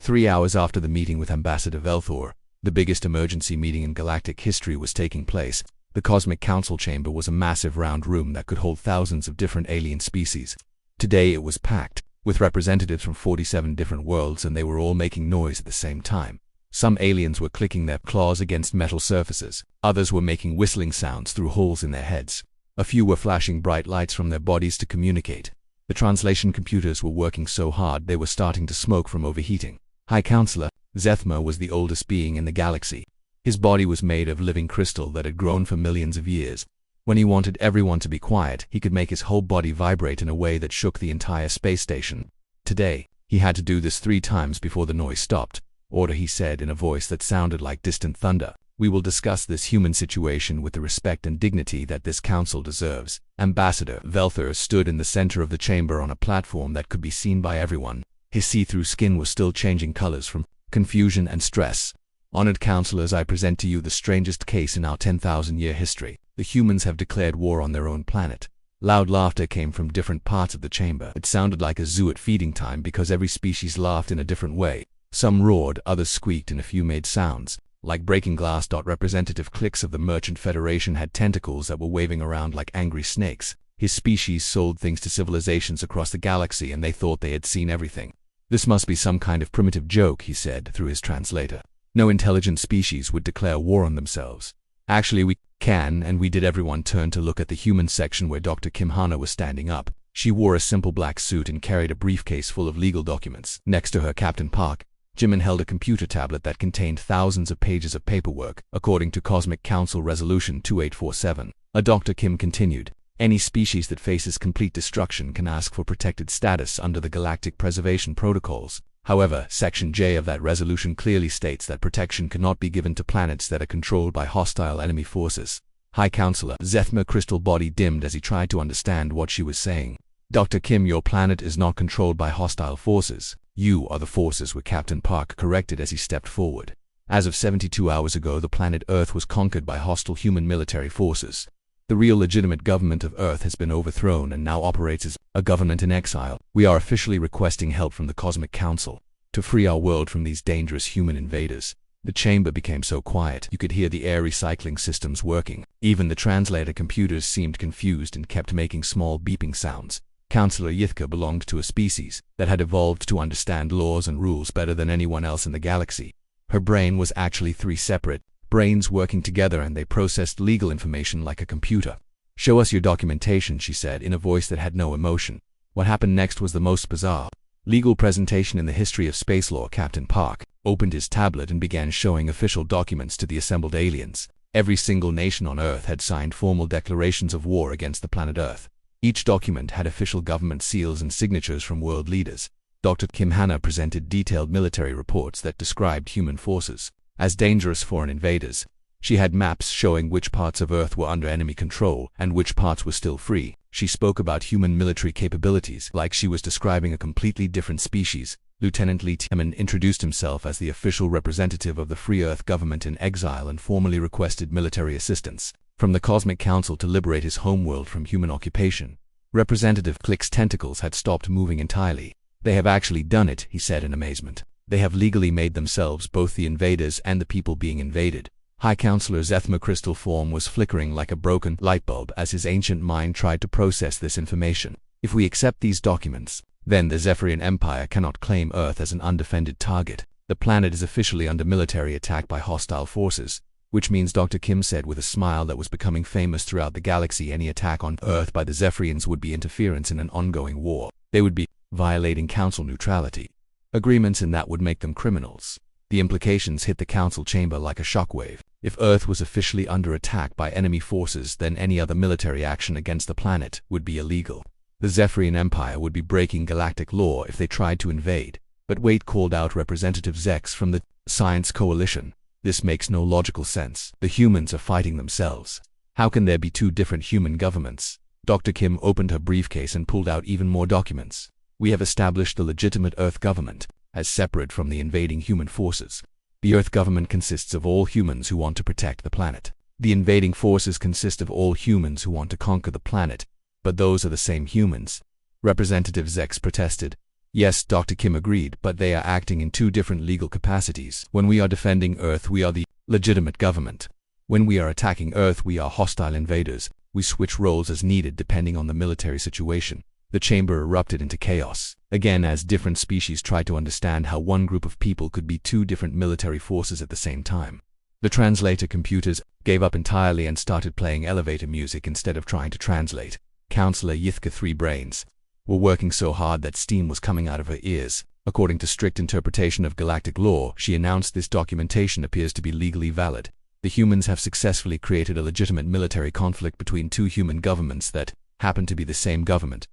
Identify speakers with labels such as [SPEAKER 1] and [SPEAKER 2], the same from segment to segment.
[SPEAKER 1] 3 hours after the meeting with Ambassador Velthor, the biggest emergency meeting in galactic history was taking place. The Cosmic Council chamber was a massive round room that could hold thousands of different alien species. Today it was packed, with representatives from 47 different worlds, and they were all making noise at the same time. Some aliens were clicking their claws against metal surfaces. Others were making whistling sounds through holes in their heads. A few were flashing bright lights from their bodies to communicate. The translation computers were working so hard they were starting to smoke from overheating. High Counselor Zethma was the oldest being in the galaxy. His body was made of living crystal that had grown for millions of years. When he wanted everyone to be quiet, he could make his whole body vibrate in a way that shook the entire space station. Today, he had to do this 3 times before the noise stopped. "Order," he said in a voice that sounded like distant thunder. "We will discuss this human situation with the respect and dignity that this council deserves." Ambassador Velthor stood in the center of the chamber on a platform that could be seen by everyone. His see-through skin was still changing colors from confusion and stress. "Honored counselors, I present to you the strangest case in our 10,000-year history. The humans have declared war on their own planet." Loud laughter came from different parts of the chamber. It sounded like a zoo at feeding time because every species laughed in a different way. Some roared, others squeaked, and a few made sounds like breaking glass. Representative Clix of the Merchant Federation had tentacles that were waving around like angry snakes. His species sold things to civilizations across the galaxy, and they thought they had seen everything. "This must be some kind of primitive joke," he said through his translator. "No intelligent species would declare war on themselves." "Actually, we can," and we did. Everyone turned to look at the human section where Dr. Kim Hana was standing up. She wore a simple black suit and carried a briefcase full of legal documents. Next to her, Captain Park Jimin held a computer tablet that contained thousands of pages of paperwork, according to Cosmic Council Resolution 2847. Dr. Kim continued, "Any species that faces complete destruction can ask for protected status under the Galactic Preservation Protocols. However, Section J of that resolution clearly states that protection cannot be given to planets that are controlled by hostile enemy forces." High Counselor Zethma's crystal body dimmed as he tried to understand what she was saying. "Dr. Kim, your planet is not controlled by hostile forces. You are the forces," were Captain Park corrected as he stepped forward. "As of 72 hours ago, the planet Earth was conquered by hostile human military forces. The real legitimate government of Earth has been overthrown and now operates as a government in exile. We are officially requesting help from the Cosmic Council to free our world from these dangerous human invaders." The chamber became so quiet you could hear the air recycling systems working. Even the translator computers seemed confused and kept making small beeping sounds. Counselor Yithka belonged to a species that had evolved to understand laws and rules better than anyone else in the galaxy. Her brain was actually 3 separate brains working together, and they processed legal information like a computer. "Show us your documentation," she said in a voice that had no emotion. What happened next was the most bizarre legal presentation in the history of space law. Captain Park opened his tablet and began showing official documents to the assembled aliens. Every single nation on Earth had signed formal declarations of war against the planet Earth. Each document had official government seals and signatures from world leaders. Dr. Kim Hana presented detailed military reports that described human forces as dangerous foreign invaders. She had maps showing which parts of Earth were under enemy control and which parts were still free. She spoke about human military capabilities like she was describing a completely different species. Lieutenant Lee Tiemann introduced himself as the official representative of the Free Earth government in exile and formally requested military assistance from the Cosmic Council to liberate his homeworld from human occupation. Representative Click's tentacles had stopped moving entirely. "They have actually done it," he said in amazement. "They have legally made themselves both the invaders and the people being invaded." High Counselor Zethma's crystal form was flickering like a broken light bulb as his ancient mind tried to process this information. "If we accept these documents, then the Zephyrian Empire cannot claim Earth as an undefended target. The planet is officially under military attack by hostile forces, which means," Dr. Kim said with a smile that was becoming famous throughout the galaxy, "any attack on Earth by the Zephyrians would be interference in an ongoing war. They would be violating Council neutrality agreements, and that would make them criminals." The implications hit the Council chamber like a shockwave. If Earth was officially under attack by enemy forces, then any other military action against the planet would be illegal. The Zephyrian Empire would be breaking galactic law if they tried to invade. "But wait," called out Representative Zex from the Science Coalition. "This makes no logical sense. The humans are fighting themselves. How can there be 2 different human governments?" Dr. Kim opened her briefcase and pulled out even more documents. "We have established the legitimate Earth government as separate from the invading human forces. The Earth government consists of all humans who want to protect the planet. The invading forces consist of all humans who want to conquer the planet. But those are the same humans." Representative Zex protested. Yes, Dr. Kim agreed, but they are acting in two different legal capacities. When we are defending Earth, we are the legitimate government. When we are attacking Earth, we are hostile invaders. We switch roles as needed depending on the military situation. The chamber erupted into chaos, again as different species tried to understand how one group of people could be two different military forces at the same time. The translator computers gave up entirely and started playing elevator music instead of trying to translate. Counselor Yithka Three Brains were working so hard that steam was coming out of her ears. According to strict interpretation of galactic law, she announced, this documentation appears to be legally valid. The humans have successfully created a legitimate military conflict between two human governments that happen to be the same government.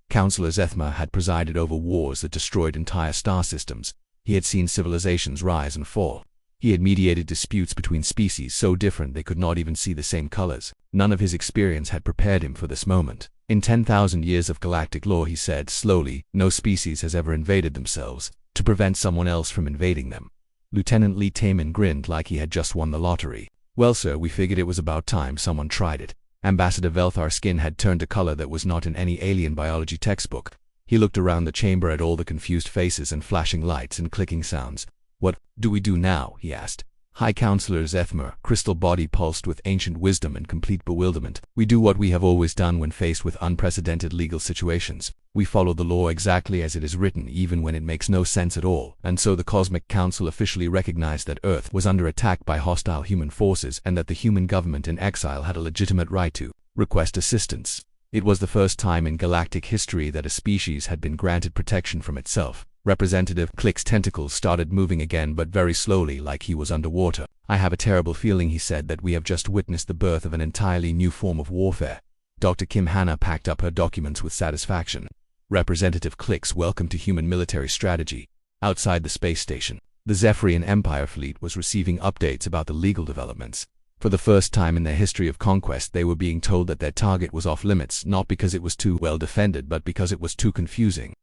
[SPEAKER 1] Counselor Zethma had presided over wars that destroyed entire star systems. He had seen civilizations rise and fall. He had mediated disputes between species so different they could not even see the same colors. None of his experience had prepared him for this moment. In 10,000 years of galactic law, he said slowly, no species has ever invaded themselves to prevent someone else from invading them. Lieutenant Lee Taman grinned like he had just won the lottery. Well, sir, we figured it was about time someone tried it. Ambassador Velthar's skin had turned a color that was not in any alien biology textbook. He looked around the chamber at all the confused faces and flashing lights and clicking sounds. What do we do now? He asked. High Counselor Zethmer, crystal body pulsed with ancient wisdom and complete bewilderment. We do what we have always done when faced with unprecedented legal situations. We follow the law exactly as it is written, even when it makes no sense at all. And so the Cosmic Council officially recognized that Earth was under attack by hostile human forces and that the human government in exile had a legitimate right to request assistance. It was the first time in galactic history that a species had been granted protection from itself. Representative Click's tentacles started moving again, but very slowly, like he was underwater. I have a terrible feeling, he said, that we have just witnessed the birth of an entirely new form of warfare. Dr. Kim Hanna packed up her documents with satisfaction. Representative Click's welcome to human military strategy. Outside the space station, the Zephyrian Empire fleet was receiving updates about the legal developments. For the first time in their history of conquest, they were being told that their target was off limits, not because it was too well defended, but because it was too confusing.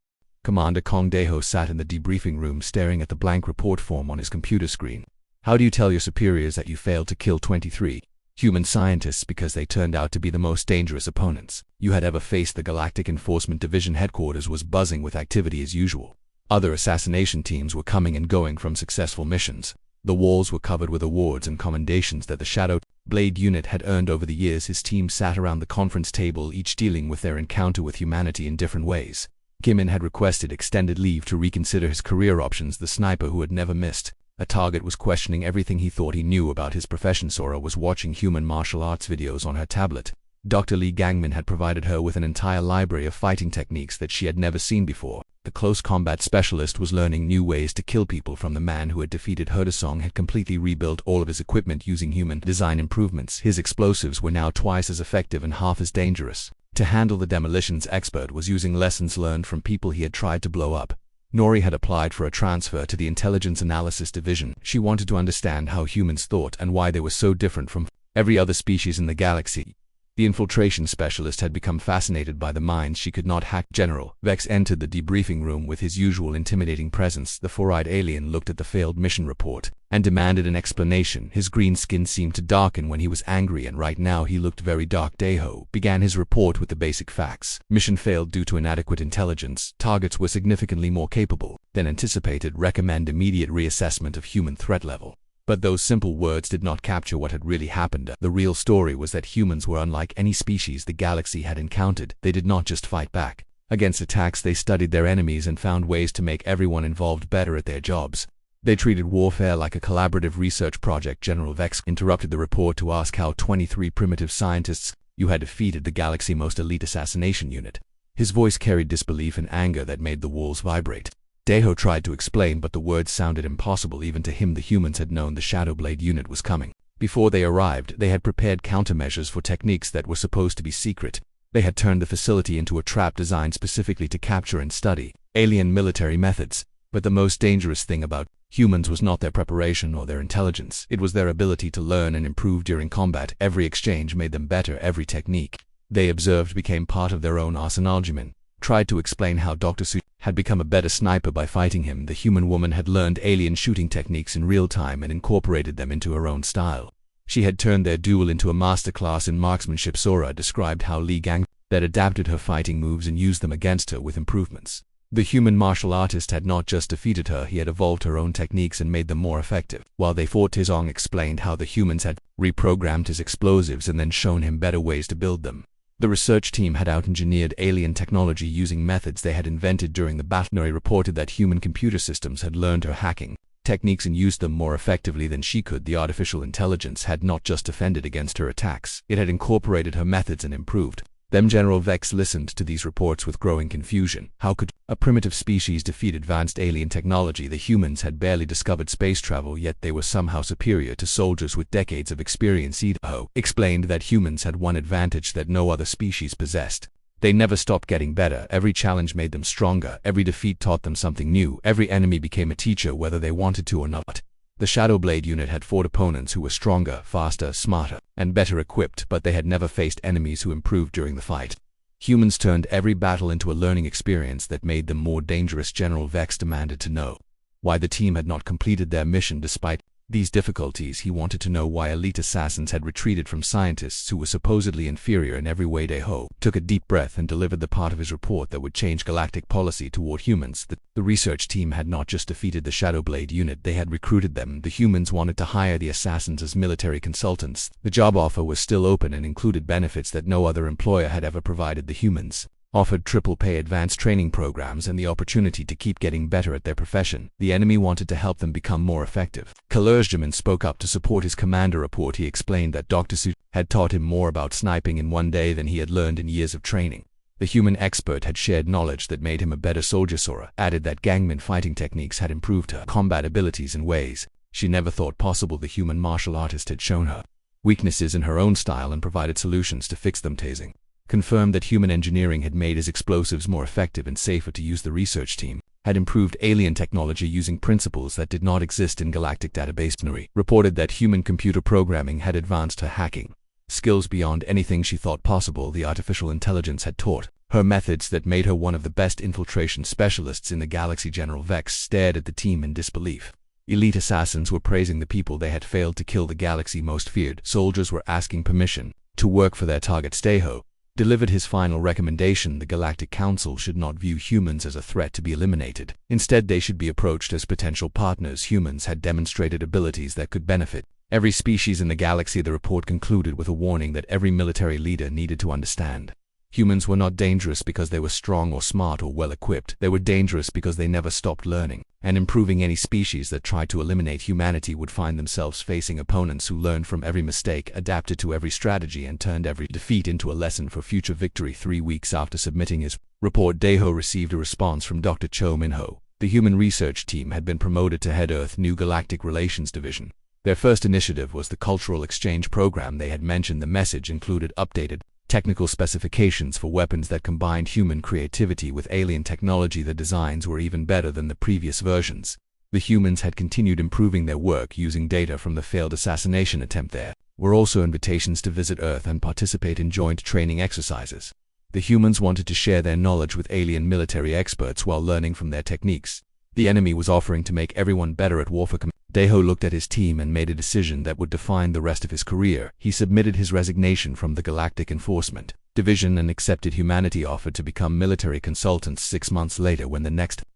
[SPEAKER 1] Commander Kong Daeho sat in the debriefing room staring at the blank report form on his computer screen. How do you tell your superiors that you failed to kill 23 human scientists because they turned out to be the most dangerous opponents you had ever faced? The Galactic Enforcement Division headquarters was buzzing with activity as usual. Other assassination teams were coming and going from successful missions. The walls were covered with awards and commendations that the Shadow Blade unit had earned over the years. His team sat around the conference table, each dealing with their encounter with humanity in different ways. Kimin had requested extended leave to reconsider his career options. The sniper who had never missed a target was questioning everything he thought he knew about his profession. Sora was watching human martial arts videos on her tablet. Dr. Lee Gangmin had provided her with an entire library of fighting techniques that she had never seen before. The close combat specialist was learning new ways to kill people from the man who had defeated Herdesong had completely rebuilt all of his equipment using human design improvements. His explosives were now twice as effective and half as dangerous. To handle the demolitions expert was using lessons learned from people he had tried to blow up. Nori had applied for a transfer to the Intelligence Analysis Division. She wanted to understand how humans thought and why they were so different from every other species in the galaxy. The infiltration specialist had become fascinated by the minds she could not hack. General Vex entered the debriefing room with his usual intimidating presence. The four-eyed alien looked at the failed mission report and demanded an explanation. His green skin seemed to darken when he was angry, and right now he looked very dark. Daeho began his report with the basic facts. Mission failed due to inadequate intelligence. Targets were significantly more capable than anticipated. Recommend immediate reassessment of human threat level. But those simple words did not capture what had really happened. The real story was that humans were unlike any species the galaxy had encountered. They did not just fight back against attacks, they studied their enemies and found ways to make everyone involved better at their jobs. They treated warfare like a collaborative research project. General Vex interrupted the report to ask how 23 primitive scientists you had defeated the galaxy's most elite assassination unit. His voice carried disbelief and anger that made the walls vibrate. Daeho tried to explain, but the words sounded impossible even to him. The humans had known the Shadowblade unit was coming. Before they arrived, they had prepared countermeasures for techniques that were supposed to be secret. They had turned the facility into a trap designed specifically to capture and study alien military methods. But the most dangerous thing about humans was not their preparation or their intelligence. It was their ability to learn and improve during combat. Every exchange made them better. Every technique they observed became part of their own arsenal. Jimin tried to explain how Dr. Su had become a better sniper by fighting him. The human woman had learned alien shooting techniques in real time and incorporated them into her own style. She had turned their duel into a masterclass in marksmanship. Sora described how Lee Gang had adapted her fighting moves and used them against her with improvements. The human martial artist had not just defeated her, he had evolved her own techniques and made them more effective. While they fought, Tizong explained how the humans had reprogrammed his explosives and then shown him better ways to build them. The research team had out-engineered alien technology using methods they had invented during the battle. Nuri reported that human computer systems had learned her hacking techniques and used them more effectively than she could. The artificial intelligence had not just defended against her attacks, it had incorporated her methods and improved them. General Vex listened to these reports with growing confusion. How could a primitive species defeat advanced alien technology? The humans had barely discovered space travel, yet they were somehow superior to soldiers with decades of experience. Idaho explained that humans had one advantage that no other species possessed. They never stopped getting better. Every challenge made them stronger. Every defeat taught them something new. Every enemy became a teacher, whether they wanted to or not. The Shadowblade unit had fought opponents who were stronger, faster, smarter, and better equipped, but they had never faced enemies who improved during the fight. Humans turned every battle into a learning experience that made them more dangerous. General Vex demanded to know why the team had not completed their mission despite these difficulties. He wanted to know why elite assassins had retreated from scientists who were supposedly inferior in every way. Idaho took a deep breath and delivered the part of his report that would change galactic policy toward humans. The research team had not just defeated the Shadowblade unit, they had recruited them. The humans wanted to hire the assassins as military consultants. The job offer was still open and included benefits that no other employer had ever provided. The humans offered triple pay, advanced training programs, and the opportunity to keep getting better at their profession. The enemy wanted to help them become more effective. Kalerjaman spoke up to support his commander report. He explained that Dr. Su had taught him more about sniping in one day than he had learned in years of training. The human expert had shared knowledge that made him a better soldier. Sora added that Gangman fighting techniques had improved her combat abilities in ways she never thought possible. The human martial artist had shown her weaknesses in her own style and provided solutions to fix them. Tasing confirmed that human engineering had made his explosives more effective and safer to use. The research team had improved alien technology using principles that did not exist in galactic database. Nuri reported that human computer programming had advanced her hacking skills beyond anything she thought possible. The artificial intelligence had taught her methods that made her one of the best infiltration specialists in the galaxy. General Vex stared at the team in disbelief. Elite assassins were praising the people they had failed to kill. The galaxy most feared soldiers were asking permission to work for their target. Idaho delivered his final recommendation. The Galactic Council should not view humans as a threat to be eliminated. Instead, they should be approached as potential partners. Humans had demonstrated abilities that could benefit every species in the galaxy. The report concluded with a warning that every military leader needed to understand. Humans were not dangerous because they were strong or smart or well-equipped. They were dangerous because they never stopped learning and improving. Any species that tried to eliminate humanity would find themselves facing opponents who learned from every mistake, adapted to every strategy, and turned every defeat into a lesson for future victory. 3 weeks after submitting his report, Idaho received a response from Dr. Cho Minho. The human research team had been promoted to head Earth New Galactic Relations Division. Their first initiative was the cultural exchange program they had mentioned. The message included updated technical specifications for weapons that combined human creativity with alien technology. The designs were even better than the previous versions. The humans had continued improving their work using data from the failed assassination attempt. There were also invitations to visit Earth and participate in joint training exercises. The humans wanted to share their knowledge with alien military experts while learning from their techniques. The enemy was offering to make everyone better at warfare. Idaho looked at his team and made a decision that would define the rest of his career. He submitted his resignation from the Galactic Enforcement Division and accepted humanity offered to become military consultants. 6 months later, when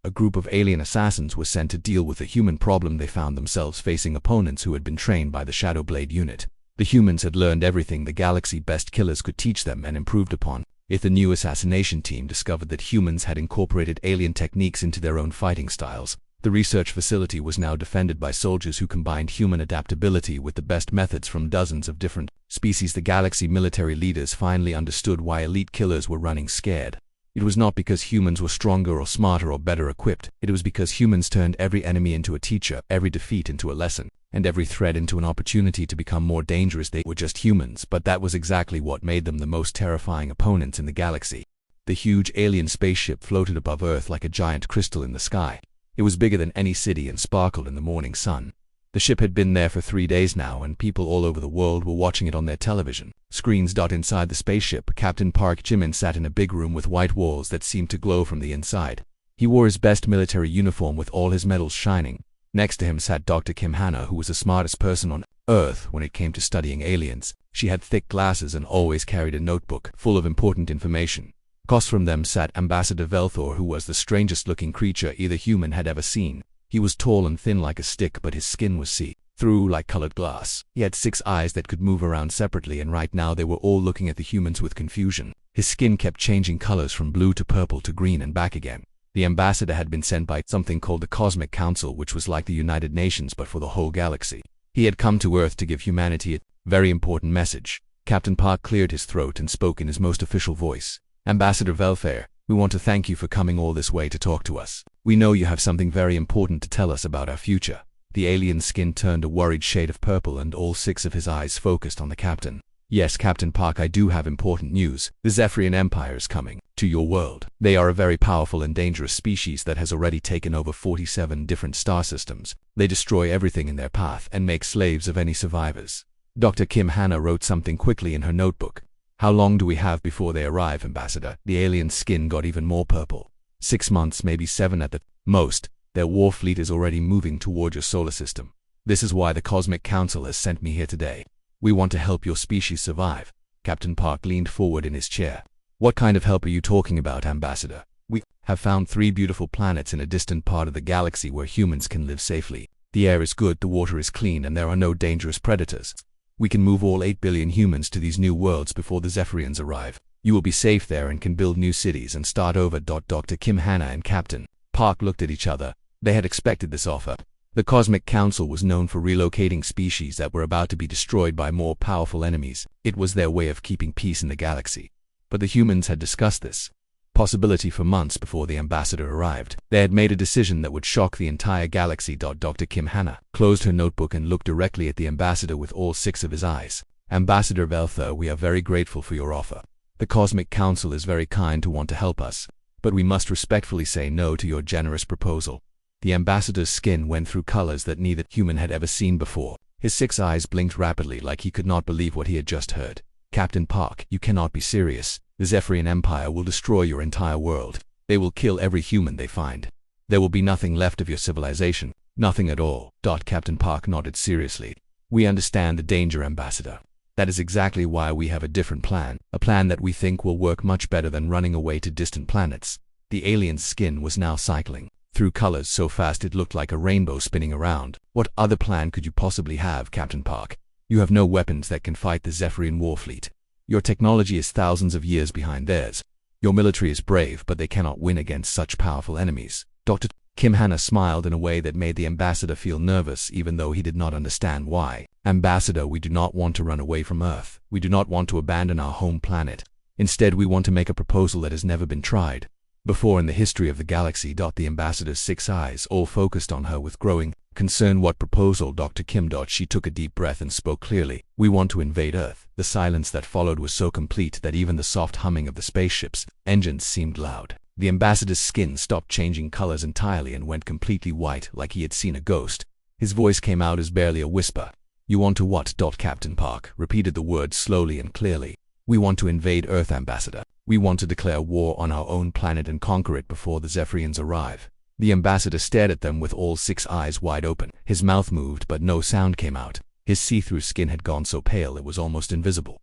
[SPEAKER 1] a group of alien assassins was sent to deal with a human problem, they found themselves facing opponents who had been trained by the Shadowblade unit. The humans had learned everything the galaxy best killers could teach them and improved upon. The new assassination team discovered that humans had incorporated alien techniques into their own fighting styles. The research facility was now defended by soldiers who combined human adaptability with the best methods from dozens of different species. The galaxy military leaders finally understood why elite killers were running scared. It was not because humans were stronger or smarter or better equipped. It was because humans turned every enemy into a teacher, every defeat into a lesson, and every threat into an opportunity to become more dangerous. They were just humans, but that was exactly what made them the most terrifying opponents in the galaxy. The huge alien spaceship floated above Earth like a giant crystal in the sky. It was bigger than any city and sparkled in the morning sun. The ship had been there for 3 days now, and people all over the world were watching it on their television screens. Inside the spaceship, Captain Park Jimin sat in a big room with white walls that seemed to glow from the inside. He wore his best military uniform with all his medals shining. Next to him sat Dr. Kim Hana, who was the smartest person on Earth when it came to studying aliens. She had thick glasses and always carried a notebook full of important information. Across from them sat Ambassador Velthor, who was the strangest-looking creature either human had ever seen. He was tall and thin like a stick, but his skin was see-through like colored glass. He had 6 eyes that could move around separately, and right now they were all looking at the humans with confusion. His skin kept changing colors from blue to purple to green and back again. The ambassador had been sent by something called the Cosmic Council, which was like the United Nations but for the whole galaxy. He had come to Earth to give humanity a very important message. Captain Park cleared his throat and spoke in his most official voice. Ambassador Velthor, we want to thank you for coming all this way to talk to us. We know you have something very important to tell us about our future. The alien's skin turned a worried shade of purple and all 6 of his eyes focused on the captain. Yes, Captain Park, I do have important news. The Zephyrian Empire is coming to your world. They are a very powerful and dangerous species that has already taken over 47 different star systems. They destroy everything in their path and make slaves of any survivors. Dr. Kim Hannah wrote something quickly in her notebook. How long do we have before they arrive, Ambassador? The alien's skin got even more purple. 6 months, maybe 7 at the most. Their war fleet is already moving toward your solar system. This is why the Cosmic Council has sent me here today. We want to help your species survive. Captain Park leaned forward in his chair. What kind of help are you talking about, Ambassador? We have found 3 beautiful planets in a distant part of the galaxy where humans can live safely. The air is good, the water is clean, and there are no dangerous predators. We can move all 8 billion humans to these new worlds before the Zephyrians arrive. You will be safe there and can build new cities and start over. Dr. Kim Hannah and Captain Park looked at each other. They had expected this offer. The Cosmic Council was known for relocating species that were about to be destroyed by more powerful enemies. It was their way of keeping peace in the galaxy. But the humans had discussed this possibility for months before the ambassador arrived. They had made a decision that would shock the entire galaxy. Dr. Kim Hannah closed her notebook and looked directly at the ambassador with all 6 of his eyes. Ambassador Velthor, we are very grateful for your offer. The Cosmic Council is very kind to want to help us, but we must respectfully say no to your generous proposal. The ambassador's skin went through colors that neither human had ever seen before. His 6 eyes blinked rapidly like he could not believe what he had just heard. Captain Park, you cannot be serious. The Zephyrian Empire will destroy your entire world. They will kill every human they find. There will be nothing left of your civilization. Nothing at all. Captain Park nodded seriously. We understand the danger, Ambassador. That is exactly why we have a different plan. A plan that we think will work much better than running away to distant planets. The alien's skin was now cycling through colors so fast it looked like a rainbow spinning around. What other plan could you possibly have, Captain Park? You have no weapons that can fight the Zephyrian war fleet. Your technology is thousands of years behind theirs. Your military is brave, but they cannot win against such powerful enemies. Dr. Kim Hannah smiled in a way that made the ambassador feel nervous, even though he did not understand why. Ambassador, we do not want to run away from Earth. We do not want to abandon our home planet. Instead, we want to make a proposal that has never been tried before in the history of the galaxy. The ambassador's 6 eyes all focused on her with growing concern. What proposal, Dr. Kim? She took a deep breath and spoke clearly. We want to invade Earth. The silence that followed was so complete that even the soft humming of the spaceship's engines seemed loud. The ambassador's skin stopped changing colors entirely and went completely white like he had seen a ghost. His voice came out as barely a whisper. You want to what? Captain Park repeated the words slowly and clearly. We want to invade Earth, Ambassador. We want to declare war on our own planet and conquer it before the Zephyrians arrive. The ambassador stared at them with all 6 eyes wide open. His mouth moved, but no sound came out. His see-through skin had gone so pale it was almost invisible.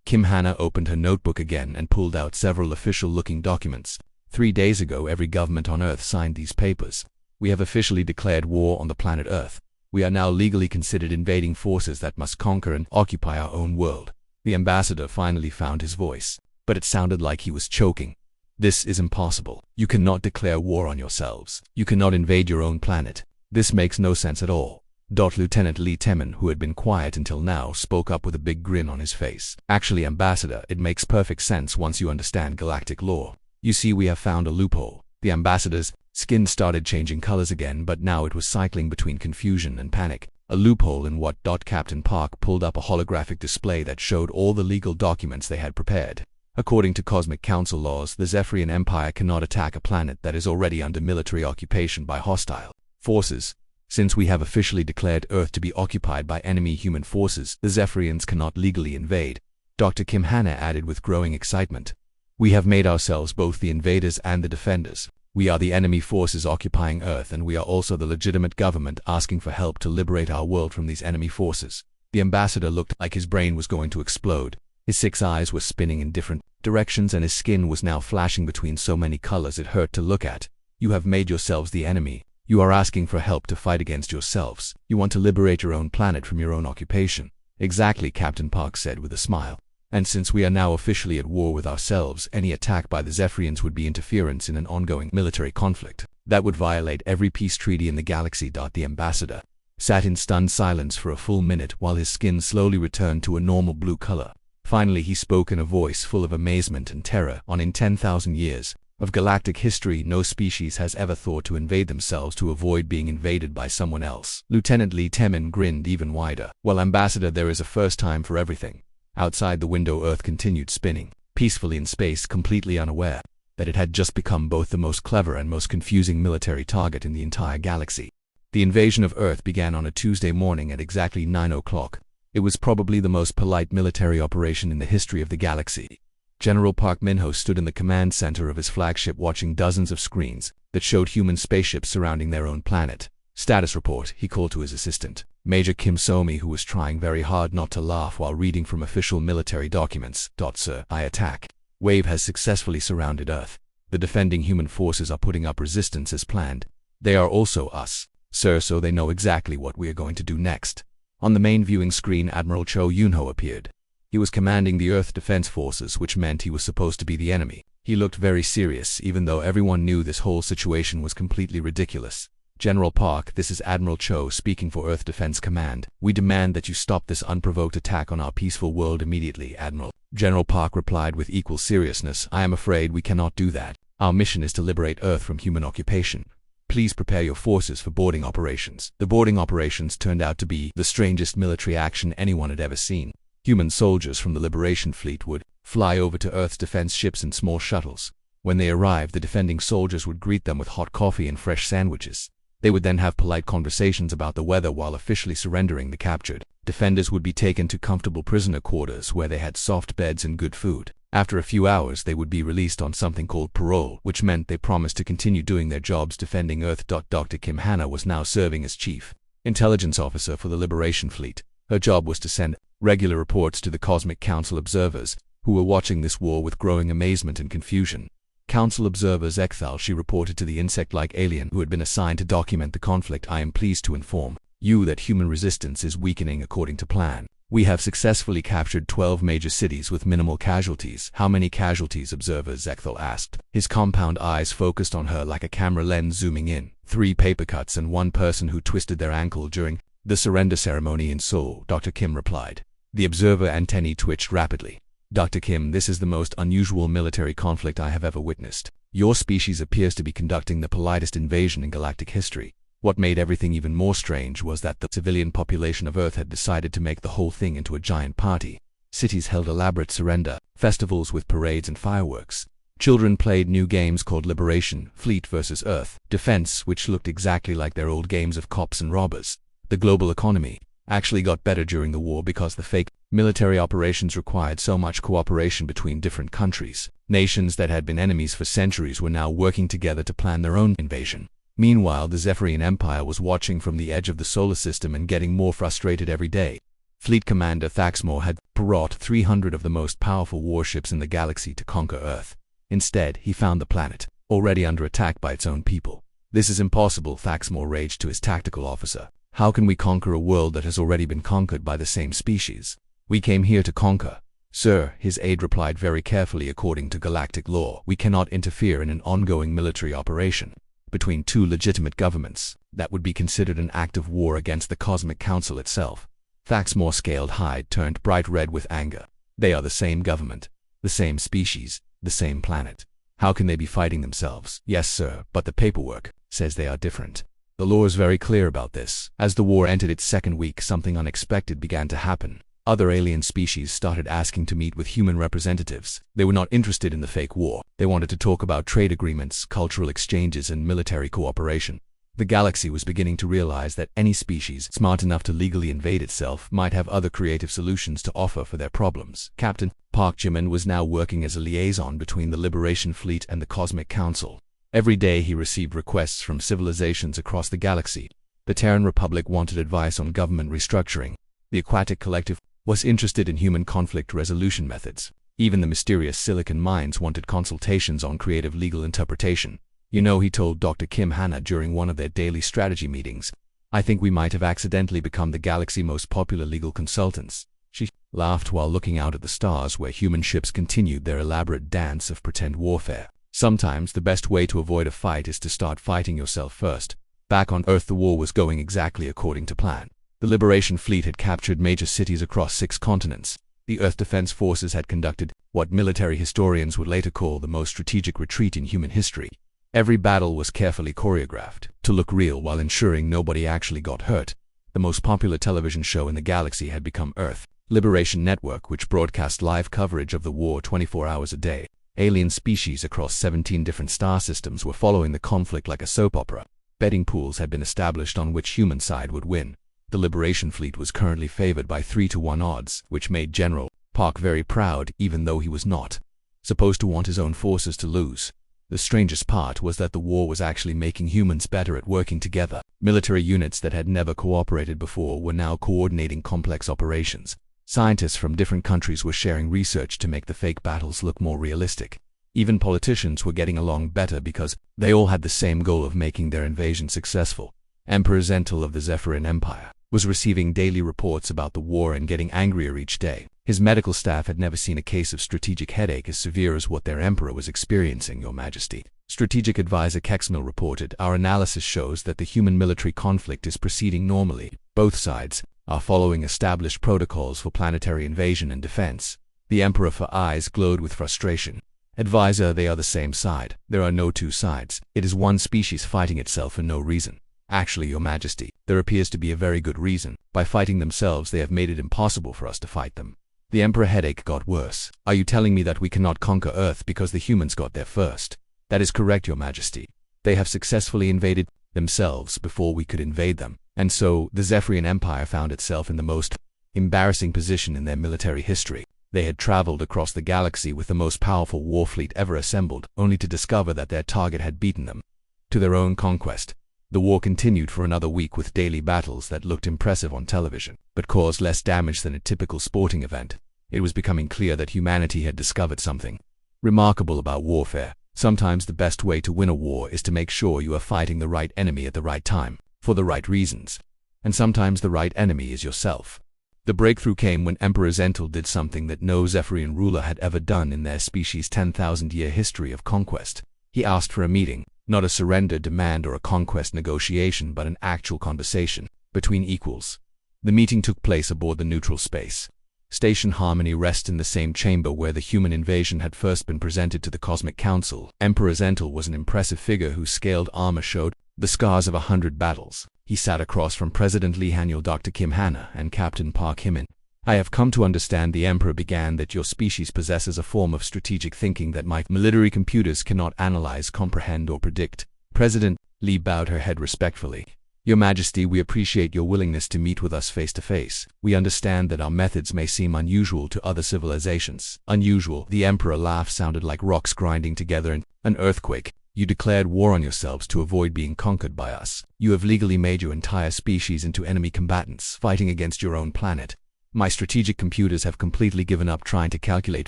[SPEAKER 1] Kim Hannah opened her notebook again and pulled out several official-looking documents. 3 days ago, every government on Earth signed these papers. We have officially declared war on the planet Earth. We are now legally considered invading forces that must conquer and occupy our own world. The ambassador finally found his voice, but it sounded like he was choking. This is impossible. You cannot declare war on yourselves. You cannot invade your own planet. This makes no sense at all. Lieutenant Lee Temin, who had been quiet until now, spoke up with a big grin on his face. Actually, Ambassador, it makes perfect sense once you understand galactic law. You see, we have found a loophole. The ambassador's skin started changing colors again, but now it was cycling between confusion and panic. A loophole in what? Captain Park pulled up a holographic display that showed all the legal documents they had prepared. According to Cosmic Council laws, the Zephyrian Empire cannot attack a planet that is already under military occupation by hostile forces. Since we have officially declared Earth to be occupied by enemy human forces, the Zephyrians cannot legally invade. Dr. Kim Hannah added with growing excitement. We have made ourselves both the invaders and the defenders. We are the enemy forces occupying Earth, and we are also the legitimate government asking for help to liberate our world from these enemy forces. The ambassador looked like his brain was going to explode. His 6 eyes were spinning in different directions and his skin was now flashing between so many colors it hurt to look at. You have made yourselves the enemy. You are asking for help to fight against yourselves. You want to liberate your own planet from your own occupation. Exactly, Captain Park said with a smile. And since we are now officially at war with ourselves, any attack by the Zephyrians would be interference in an ongoing military conflict. That would violate every peace treaty in the galaxy. The ambassador sat in stunned silence for a full minute while his skin slowly returned to a normal blue color. Finally he spoke in a voice full of amazement and terror. In 10,000 years of galactic history, no species has ever thought to invade themselves to avoid being invaded by someone else. Lieutenant Lee Temin grinned even wider. Well, Ambassador, there is a first time for everything. Outside the window, Earth continued spinning peacefully in space, completely unaware that it had just become both the most clever and most confusing military target in the entire galaxy. The invasion of Earth began on a Tuesday morning at exactly 9 o'clock. It was probably the most polite military operation in the history of the galaxy. General Park Min-ho stood in the command center of his flagship watching dozens of screens that showed human spaceships surrounding their own planet. Status report, he called to his assistant, Major Kim So-mi, who was trying very hard not to laugh while reading from official military documents. Sir, I attack. Wave has successfully surrounded Earth. The defending human forces are putting up resistance as planned. They are also us, sir, so they know exactly what we are going to do next. On the main viewing screen, Admiral Cho Yun-ho appeared. He was commanding the Earth Defense Forces, which meant he was supposed to be the enemy. He looked very serious, even though everyone knew this whole situation was completely ridiculous. General Park, this is Admiral Cho speaking for Earth Defense Command. We demand that you stop this unprovoked attack on our peaceful world immediately, Admiral. General Park replied with equal seriousness, I am afraid we cannot do that. Our mission is to liberate Earth from human occupation. Please prepare your forces for boarding operations. The boarding operations turned out to be the strangest military action anyone had ever seen. Human soldiers from the Liberation Fleet would fly over to Earth's defense ships in small shuttles. When they arrived, the defending soldiers would greet them with hot coffee and fresh sandwiches. They would then have polite conversations about the weather while officially surrendering. The captured defenders would be taken to comfortable prisoner quarters where they had soft beds and good food. After a few hours, they would be released on something called parole, which meant they promised to continue doing their jobs defending Earth. Dr. Kim Hanna was now serving as chief intelligence officer for the Liberation Fleet. Her job was to send regular reports to the Cosmic Council observers, who were watching this war with growing amazement and confusion. Council observers Ekthal, she reported to the insect-like alien who had been assigned to document the conflict. I am pleased to inform you that human resistance is weakening according to plan. We have successfully captured 12 major cities with minimal casualties. How many casualties? Observers Ekthal asked. His compound eyes focused on her like a camera lens zooming in. 3 paper cuts and 1 person who twisted their ankle during the surrender ceremony in Seoul, Dr. Kim replied. The observer antennae twitched rapidly. Dr. Kim, this is the most unusual military conflict I have ever witnessed. Your species appears to be conducting the politest invasion in galactic history. What made everything even more strange was that the civilian population of Earth had decided to make the whole thing into a giant party. Cities held elaborate surrender festivals with parades and fireworks. Children played new games called Liberation, Fleet versus Earth, Defense, which looked exactly like their old games of cops and robbers. The global economy actually got better during the war because the fake military operations required so much cooperation between different countries. Nations that had been enemies for centuries were now working together to plan their own invasion. Meanwhile, the Zephyrian Empire was watching from the edge of the solar system and getting more frustrated every day. Fleet Commander Thaxmore had brought 300 of the most powerful warships in the galaxy to conquer Earth. Instead, he found the planet already under attack by its own people. This is impossible, Thaxmore raged to his tactical officer. How can we conquer a world that has already been conquered by the same species? We came here to conquer. Sir, his aide replied very carefully, according to galactic law, we cannot interfere in an ongoing military operation between 2 legitimate governments. That would be considered an act of war against the Cosmic Council itself. Thaxmore's scaled hide turned bright red with anger. They are the same government, the same species, the same planet. How can they be fighting themselves? Yes, sir, but the paperwork says they are different. The law is very clear about this. As the war entered its 2nd week, something unexpected began to happen. Other alien species started asking to meet with human representatives. They were not interested in the fake war. They wanted to talk about trade agreements, cultural exchanges, and military cooperation. The galaxy was beginning to realize that any species smart enough to legally invade itself might have other creative solutions to offer for their problems. Captain Park Jimin was now working as a liaison between the Liberation Fleet and the Cosmic Council. Every day he received requests from civilizations across the galaxy. The Terran Republic wanted advice on government restructuring. The Aquatic Collective was interested in human conflict resolution methods. Even the mysterious Silicon Minds wanted consultations on creative legal interpretation. You know, he told Dr. Kim Hanna during one of their daily strategy meetings, "I think we might have accidentally become the galaxy's most popular legal consultants." She laughed while looking out at the stars where human ships continued their elaborate dance of pretend warfare. Sometimes the best way to avoid a fight is to start fighting yourself first. Back on Earth, the war was going exactly according to plan. The Liberation Fleet had captured major cities across 6 continents. The Earth Defense Forces had conducted what military historians would later call the most strategic retreat in human history. Every battle was carefully choreographed to look real while ensuring nobody actually got hurt. The most popular television show in the galaxy had become Earth Liberation Network, which broadcast live coverage of the war 24 hours a day. Alien species across 17 different star systems were following the conflict like a soap opera. Betting pools had been established on which human side would win. The Liberation Fleet was currently favored by 3-to-1 odds, which made General Park very proud, even though he was not supposed to want his own forces to lose. The strangest part was that the war was actually making humans better at working together. Military units that had never cooperated before were now coordinating complex operations. Scientists from different countries were sharing research to make the fake battles look more realistic. Even politicians were getting along better because they all had the same goal of making their invasion successful. Emperor Zental of the Zephyrian Empire was receiving daily reports about the war and getting angrier each day. His medical staff had never seen a case of strategic headache as severe as what their emperor was experiencing, Your Majesty. Strategic advisor Kexmil reported, "Our analysis shows that the human military conflict is proceeding normally. Both sides are following established protocols for planetary invasion and defense." The emperor, for eyes glowed with frustration. "Advisor, they are the same side. There are no 2 sides. It is one species fighting itself for no reason." "Actually, Your Majesty, there appears to be a very good reason. By fighting themselves, they have made it impossible for us to fight them." The emperor headache got worse. "Are you telling me that we cannot conquer Earth because the humans got there first?" "That is correct, Your Majesty. They have successfully invaded themselves before we could invade them. And so, the Zephyrian Empire found itself in the most embarrassing position in their military history. They had traveled across the galaxy with the most powerful war fleet ever assembled, only to discover that their target had beaten them to their own conquest. The war continued for another week with daily battles that looked impressive on television, but caused less damage than a typical sporting event. It was becoming clear that humanity had discovered something remarkable about warfare. Sometimes the best way to win a war is to make sure you are fighting the right enemy at the right time, for the right reasons. And sometimes the right enemy is yourself. The breakthrough came when Emperor Zental did something that no Zephyrian ruler had ever done in their species' 10,000-year history of conquest. He asked for a meeting. Not a surrender demand or a conquest negotiation, but an actual conversation between equals. The meeting took place aboard the neutral space Station Harmony Rest in the same chamber where the human invasion had first been presented to the Cosmic Council. Emperor Zental was an impressive figure whose scaled armor showed the scars of 100 battles. He sat across from President Lee Haniel, Dr. Kim Hanna, and Captain Park Himin. "I have come to understand," the Emperor began, "that your species possesses a form of strategic thinking that my military computers cannot analyze, comprehend, or predict." President Lee bowed her head respectfully. "Your Majesty, we appreciate your willingness to meet with us face to face. We understand that our methods may seem unusual to other civilizations." "Unusual?" The Emperor's laugh sounded like rocks grinding together in an earthquake. "You declared war on yourselves to avoid being conquered by us. You have legally made your entire species into enemy combatants, fighting against your own planet. My strategic computers have completely given up trying to calculate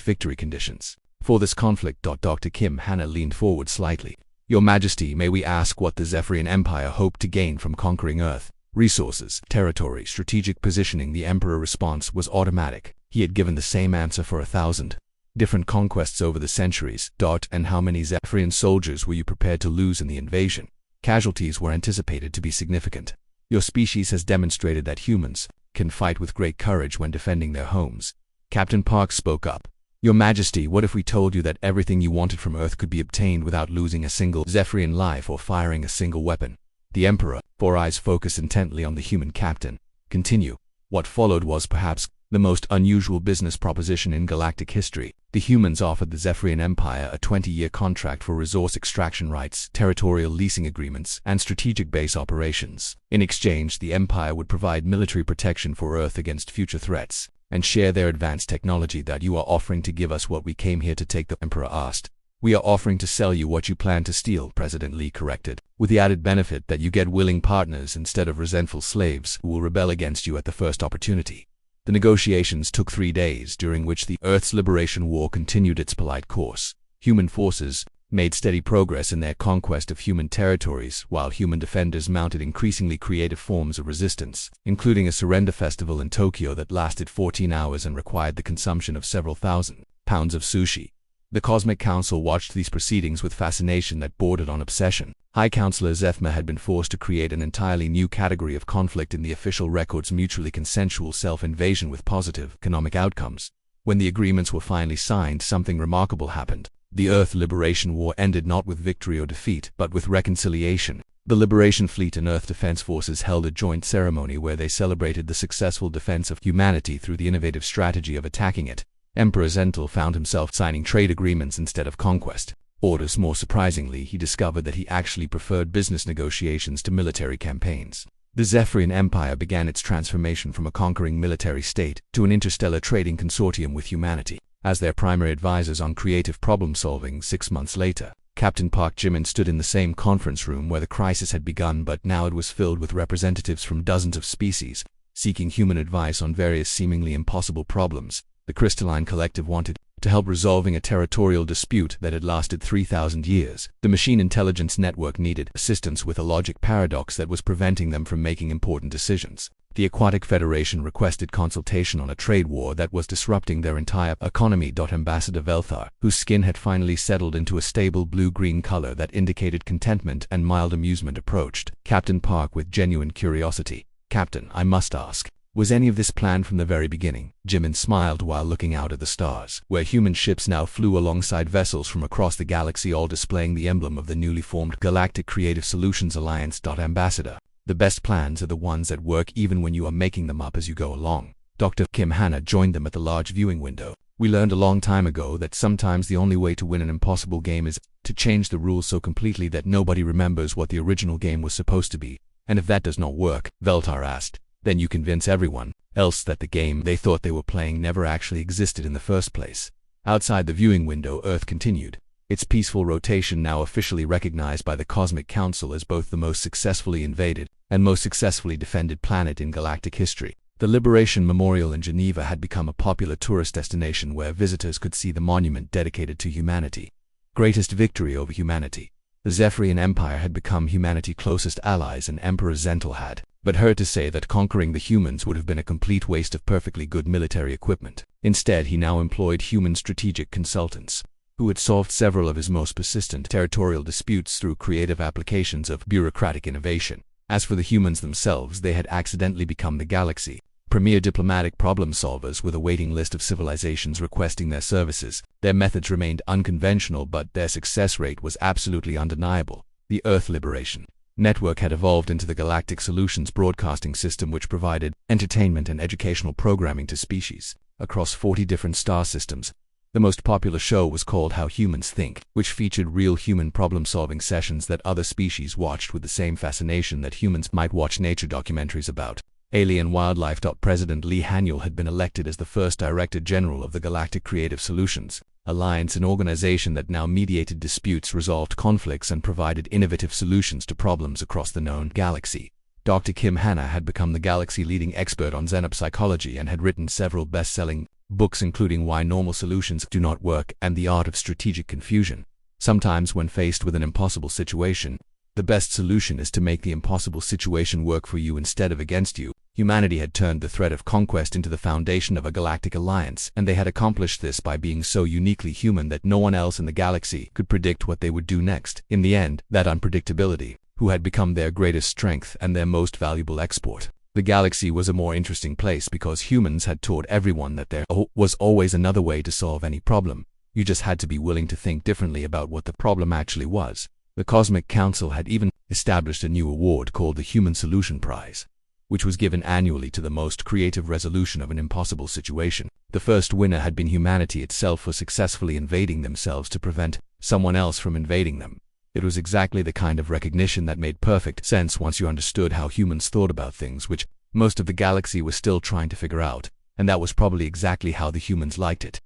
[SPEAKER 1] victory conditions for this conflict." Dr. Kim Hanna leaned forward slightly. "Your Majesty, may we ask what the Zephyrian Empire hoped to gain from conquering Earth?" "Resources, territory, strategic positioning." The Emperor's response was automatic. He had given the same answer for 1,000 different conquests over the centuries. "And how many Zephyrian soldiers were you prepared to lose in the invasion?" "Casualties were anticipated to be significant. Your species has demonstrated that humans can fight with great courage when defending their homes." Captain Park spoke up. "Your Majesty, what if we told you that everything you wanted from Earth could be obtained without losing a single Zephyrian life or firing a single weapon?" The Emperor, four eyes focused intently on the human captain, continued. What followed was perhaps the most unusual business proposition in galactic history. The humans offered the Zephyrian Empire a 20-year contract for resource extraction rights, territorial leasing agreements, and strategic base operations. In exchange, the Empire would provide military protection for Earth against future threats, and share their advanced technology. "That you are offering to give us what we came here to take?" the Emperor asked. "We are offering to sell you what you plan to steal," President Lee corrected, "with the added benefit that you get willing partners instead of resentful slaves who will rebel against you at the first opportunity." The negotiations took 3 days, during which the Earth's Liberation War continued its polite course. Human forces made steady progress in their conquest of human territories, while human defenders mounted increasingly creative forms of resistance, including a surrender festival in Tokyo that lasted 14 hours and required the consumption of several thousand pounds of sushi. The Cosmic Council watched these proceedings with fascination that bordered on obsession. High Counselor Zethma had been forced to create an entirely new category of conflict in the official record's mutually consensual self-invasion with positive economic outcomes. When the agreements were finally signed, something remarkable happened. The Earth Liberation War ended not with victory or defeat, but with reconciliation. The Liberation Fleet and Earth Defense Forces held a joint ceremony where they celebrated the successful defense of humanity through the innovative strategy of attacking it. Emperor Zental found himself signing trade agreements instead of conquest orders. More surprisingly, he discovered that he actually preferred business negotiations to military campaigns. The Zephyrian Empire began its transformation from a conquering military state to an interstellar trading consortium with humanity as their primary advisors on creative problem-solving. 6 months later, Captain Park Jimin stood in the same conference room where the crisis had begun, but now it was filled with representatives from dozens of species, seeking human advice on various seemingly impossible problems. The Crystalline Collective wanted to help resolving a territorial dispute that had lasted 3,000 years. The Machine Intelligence Network needed assistance with a logic paradox that was preventing them from making important decisions. The Aquatic Federation requested consultation on a trade war that was disrupting their entire economy. Ambassador Velthar, whose skin had finally settled into a stable blue-green color that indicated contentment and mild amusement, approached Captain Park with genuine curiosity. "Captain, I must ask, was any of this planned from the very beginning?" Jimin smiled while looking out at the stars, where human ships now flew alongside vessels from across the galaxy, all displaying the emblem of the newly formed Galactic Creative Solutions Alliance. Ambassador, the best plans are the ones that work even when you are making them up as you go along. Dr. Kim Hanna joined them at the large viewing window. "We learned a long time ago that sometimes the only way to win an impossible game is to change the rules so completely that nobody remembers what the original game was supposed to be. And if that does not work," Veltar asked, "then you convince everyone else that the game they thought they were playing never actually existed in the first place." Outside the viewing window, Earth continued its peaceful rotation, now officially recognized by the Cosmic Council as both the most successfully invaded and most successfully defended planet in galactic history. The Liberation Memorial in Geneva had become a popular tourist destination where visitors could see the monument dedicated to humanity. Greatest victory over humanity. The Zephyrian Empire had become humanity's closest allies, and Emperor Zental had but heard to say that conquering the humans would have been a complete waste of perfectly good military equipment. Instead, he now employed human strategic consultants who had solved several of his most persistent territorial disputes through creative applications of bureaucratic innovation. As for the humans themselves, they had accidentally become the galaxy's premier diplomatic problem solvers, with a waiting list of civilizations requesting their services. Their methods remained unconventional, but their success rate was absolutely undeniable. The Earth Liberation Network had evolved into the Galactic Solutions Broadcasting System, which provided entertainment and educational programming to species across 40 different star systems. The most popular show was called How Humans Think, which featured real human problem-solving sessions that other species watched with the same fascination that humans might watch nature documentaries about. Alien Wildlife. President Lee Haniel had been elected as the first Director General of the Galactic Creative Solutions Alliance, an organization that now mediated disputes, resolved conflicts, and provided innovative solutions to problems across the known galaxy. Dr. Kim Hanna had become the galaxy-leading expert on xenopsychology and had written several best-selling books, including Why Normal Solutions Do Not Work and The Art of Strategic Confusion. Sometimes, when faced with an impossible situation, the best solution is to make the impossible situation work for you instead of against you. Humanity had turned the threat of conquest into the foundation of a galactic alliance, and they had accomplished this by being so uniquely human that no one else in the galaxy could predict what they would do next. In the end, that unpredictability, who had become their greatest strength and their most valuable export. The galaxy was a more interesting place because humans had taught everyone that there was always another way to solve any problem. You just had to be willing to think differently about what the problem actually was. The Cosmic Council had even established a new award called the Human Solution Prize, which was given annually to the most creative resolution of an impossible situation. The first winner had been humanity itself for successfully invading themselves to prevent someone else from invading them. It was exactly the kind of recognition that made perfect sense once you understood how humans thought about things, which most of the galaxy was still trying to figure out, and that was probably exactly how the humans liked it.